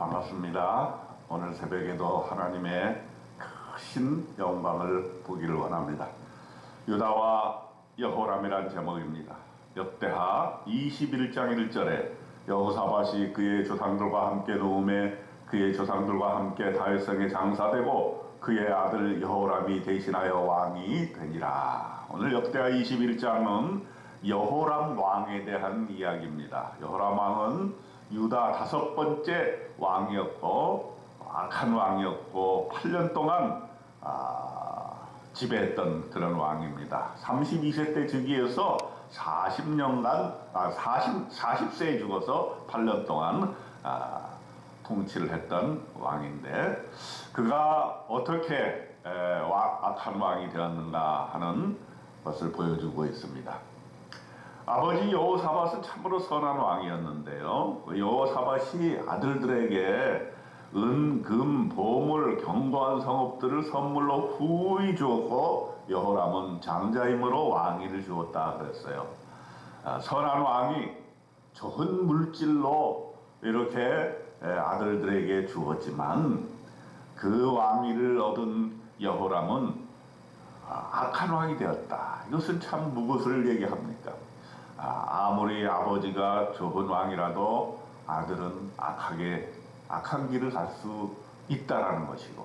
반갑습니다. 오늘 새벽에도 하나님의 크신 영광을 보기를 원합니다. 유다와 여호람이란 제목입니다. 역대하 21장 1절에 여호사밧이 그의 조상들과 함께 누움에 그의 조상들과 함께 다윗성에 장사되고 그의 아들 여호람이 대신하여 왕이 되니라. 오늘 역대하 21장은 여호람 왕에 대한 이야기입니다. 여호람 왕은 유다 5번째 왕이었고 악한 왕이었고 8년 동안 지배했던 그런 왕입니다. 32세 때 즉위해서 40세에 죽어서 8년 동안 통치를 했던 왕인데 그가 어떻게 악한 왕이 되었는가 하는 것을 보여주고 있습니다. 아버지 여호사밧은 참으로 선한 왕이었는데요. 여호사밧이 아들들에게 은, 금, 보물, 견고한 성읍들을 선물로 후히 주었고 여호람은 장자임으로 왕위를 주었다 그랬어요. 선한 왕이 좋은 물질로 이렇게 아들들에게 주었지만 그 왕위를 얻은 여호람은 악한 왕이 되었다. 이것은 참 무엇을 얘기합니까? 아무리 아버지가 좋은 왕이라도 아들은 악한 길을 갈 수 있다라는 것이고,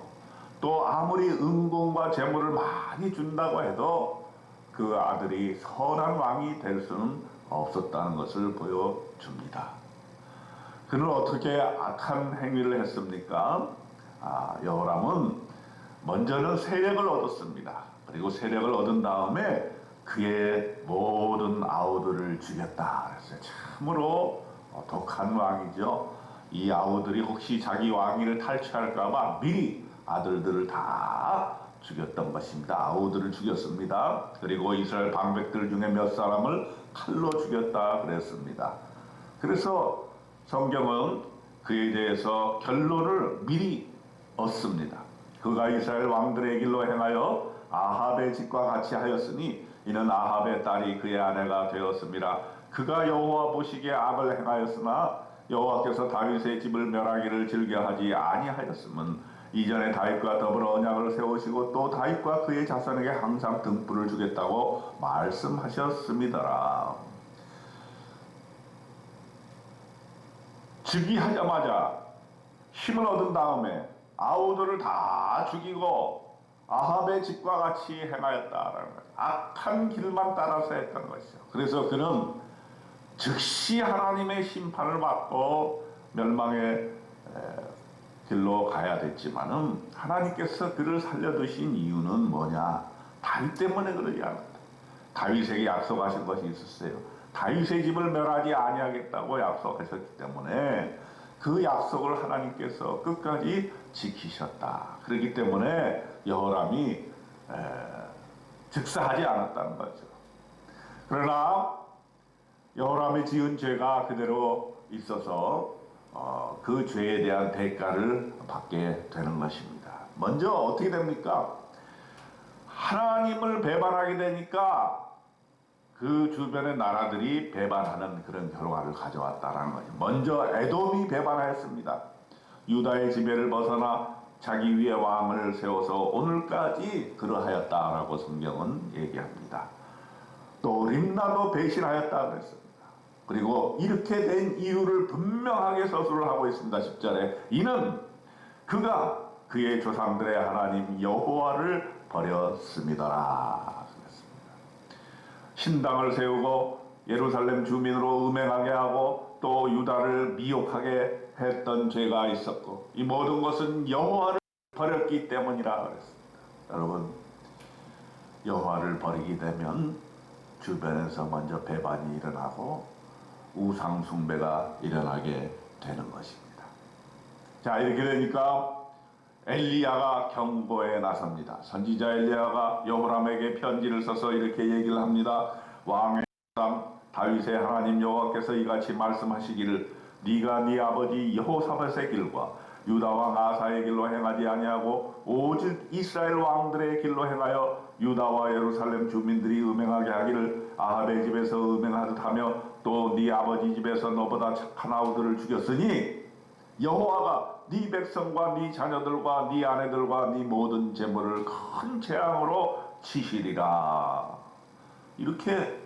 또 아무리 은공과 재물을 많이 준다고 해도 그 아들이 선한 왕이 될 수는 없었다는 것을 보여줍니다. 그는 어떻게 악한 행위를 했습니까? 여호람은 먼저는 세력을 얻었습니다. 그리고 세력을 얻은 다음에 그의 모든 아우들을 죽였다. 그래서 참으로 독한 왕이죠. 이 아우들이 혹시 자기 왕위를 탈취할까봐 미리 아들들을 다 죽였던 것입니다. 아우들을 죽였습니다. 그리고 이스라엘 방백들 중에 몇 사람을 칼로 죽였다 그랬습니다. 그래서 성경은 그에 대해서 결론을 미리 얻습니다. 그가 이스라엘 왕들의 길로 행하여 아합의 집과 같이 하였으니 이는 아합의 딸이 그의 아내가 되었습니다. 그가 여호와 보시기에 악을 행하였으나 여호와께서 다윗의 집을 멸하기를 즐겨하지 아니하였음은 이전에 다윗과 더불어 언약을 세우시고 또 다윗과 그의 자손에게 항상 등불을 주겠다고 말씀하셨음이더라. 즉위하자마자 힘을 얻은 다음에 아우들을 다 죽이고 아합의 집과 같이 행하였다라는 거죠. 악한 길만 따라서 했던 것이죠. 그래서 그는 즉시 하나님의 심판을 받고 멸망의 길로 가야 됐지만은 하나님께서 그를 살려두신 이유는 뭐냐? 다윗 때문에 그러지 않았다. 다윗에게 약속하신 것이 있었어요. 다윗의 집을 멸하지 아니하겠다고 약속하셨기 때문에 그 약속을 하나님께서 끝까지 지키셨다. 그렇기 때문에 여호람이 즉사하지 않았다는 거죠. 그러나 여호람이 지은 죄가 그대로 있어서 그 죄에 대한 대가를 받게 되는 것입니다. 먼저 어떻게 됩니까? 하나님을 배반하게 되니까 그 주변의 나라들이 배반하는 그런 결과를 가져왔다라는 거죠. 먼저 에돔이 배반하였습니다. 유다의 지배를 벗어나 자기 위에 왕을 세워서 오늘까지 그러하였다라고 성경은 얘기합니다. 또 림나도 배신하였다 그랬습니다. 그리고 이렇게 된 이유를 분명하게 서술을 하고 있습니다. 10절에 이는 그가 그의 조상들의 하나님 여호와를 버렸음이더라. 신당을 세우고 예루살렘 주민으로 음행하게 하고 또 유다를 미혹하게 했던 죄가 있었고 이 모든 것은 여호와를 버렸기 때문이라 그랬습니다. 여러분, 여호와를 버리게 되면 주변에서 먼저 배반이 일어나고 우상 숭배가 일어나게 되는 것입니다. 자, 이렇게 되니까 엘리야가 경고에 나섭니다. 선지자 엘리야가 여호람에게 편지를 써서 이렇게 얘기를 합니다. 왕의 상 다윗의 하나님 여호와께서 이같이 말씀하시기를 네가 네 아버지 여호사밧의 길과 유다 왕 아사의 길로 행하지 아니하고 오직 이스라엘 왕들의 길로 행하여 유다와 예루살렘 주민들이 음행하게 하기를 아합의 집에서 음행하듯 하며 또 네 아버지 집에서 너보다 착한 아우들을 죽였으니 여호와가 네 백성과 네 자녀들과 네 아내들과 네 모든 재물을 큰 재앙으로 치시리라. 이렇게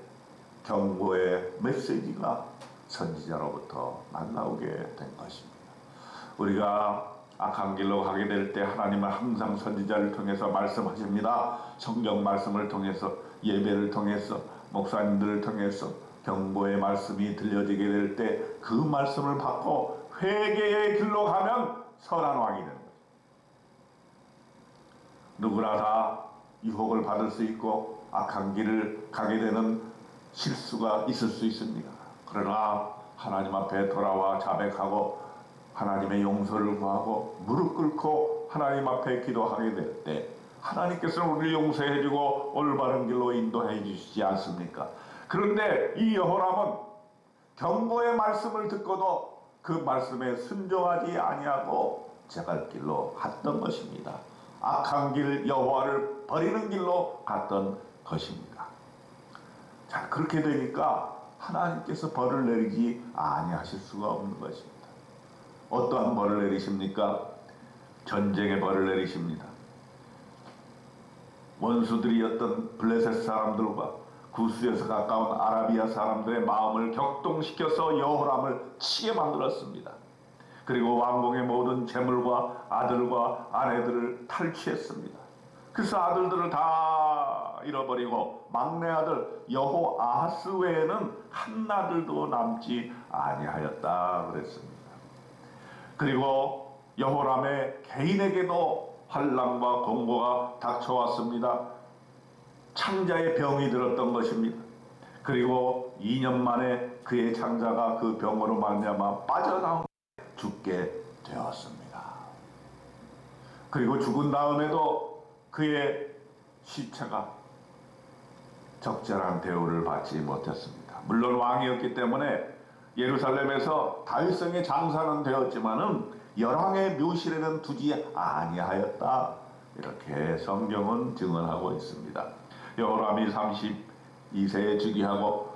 경고의 메시지가 선지자로부터 날라오게 된 것입니다. 우리가 악한 길로 가게 될 때 하나님은 항상 선지자를 통해서 말씀하십니다. 성경 말씀을 통해서, 예배를 통해서, 목사님들을 통해서 경고의 말씀이 들려지게 될 때 그 말씀을 받고 회개의 길로 가면 선한 왕이 되는 거죠. 누구나 다 유혹을 받을 수 있고 악한 길을 가게 되는 실수가 있을 수 있습니다. 그러나 하나님 앞에 돌아와 자백하고 하나님의 용서를 구하고 무릎 꿇고 하나님 앞에 기도하게 될 때 하나님께서는 우리를 용서해 주고 올바른 길로 인도해 주시지 않습니까? 그런데 이 여호람은 경고의 말씀을 듣고도 그 말씀에 순종하지 아니하고 제갈 길로 갔던 것입니다. 악한 길, 여호와를 버리는 길로 갔던 것입니다. 자, 그렇게 되니까 하나님께서 벌을 내리지 아니하실 수가 없는 것입니다. 어떠한 벌을 내리십니까? 전쟁의 벌을 내리십니다. 원수들이었던 블레셋 사람들과 구스에서 가까운 아라비아 사람들의 마음을 격동시켜서 여호람을 치게 만들었습니다. 그리고 왕궁의 모든 재물과 아들과 아내들을 탈취했습니다. 그래서 아들들을 다 잃어버리고 막내 아들 여호아하스 외에는 한 아들도 남지 아니하였다 그랬습니다. 그리고 여호람의 개인에게도 환난과 공고가 닥쳐왔습니다. 창자의 병이 들었던 것입니다. 그리고 2년 만에 그의 창자가 그 병으로 말미암아 빠져나오며 죽게 되었습니다. 그리고 죽은 다음에도 그의 시체가 적절한 대우를 받지 못했습니다. 물론 왕이었기 때문에 예루살렘에서 다윗성의 장사는 되었지만은 열왕의 묘실에는 두지 아니하였다. 이렇게 성경은 증언하고 있습니다. 여호람이 32세에 즉위하고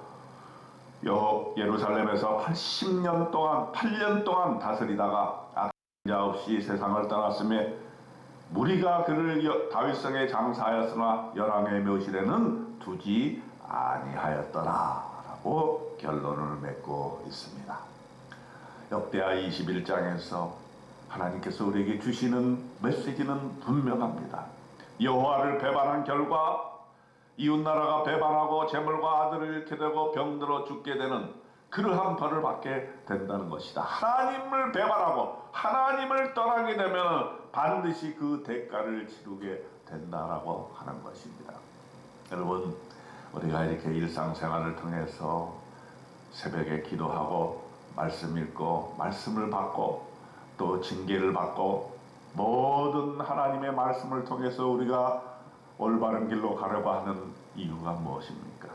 예루살렘에서 80년 동안 8년 동안 다스리다가 악자 없이 세상을 떠났음에 무리가 그를 다윗성에 장사하였으나 열왕의 묘실에는 두지 아니하였더라 라고 결론을 맺고 있습니다. 역대하 21장에서 하나님께서 우리에게 주시는 메시지는 분명합니다. 여호와를 배반한 결과 이웃나라가 배반하고 재물과 아들을 잃게 되고 병들어 죽게 되는 그러한 벌을 받게 된다는 것이다. 하나님을 배반하고 하나님을 떠나게 되면 반드시 그 대가를 치르게 된다라고 하는 것입니다. 여러분, 우리가 이렇게 일상생활을 통해서 새벽에 기도하고 말씀 읽고 말씀을 받고 또 징계를 받고 모든 하나님의 말씀을 통해서 우리가 올바른 길로 가려고 하는 이유가 무엇입니까?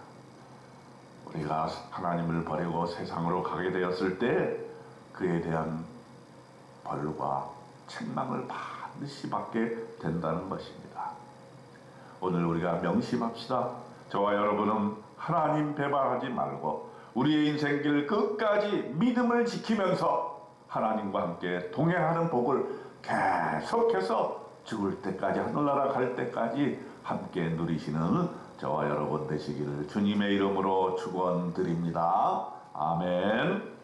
우리가 하나님을 버리고 세상으로 가게 되었을 때 그에 대한 벌과 책망을 반드시 받게 된다는 것입니다. 오늘 우리가 명심합시다. 저와 여러분은 하나님 배반하지 말고 우리의 인생길 끝까지 믿음을 지키면서 하나님과 함께 동행하는 복을 계속해서 죽을 때까지 하늘나라 갈 때까지 함께 누리시는 저와 여러분 되시기를 주님의 이름으로 축원드립니다. 아멘.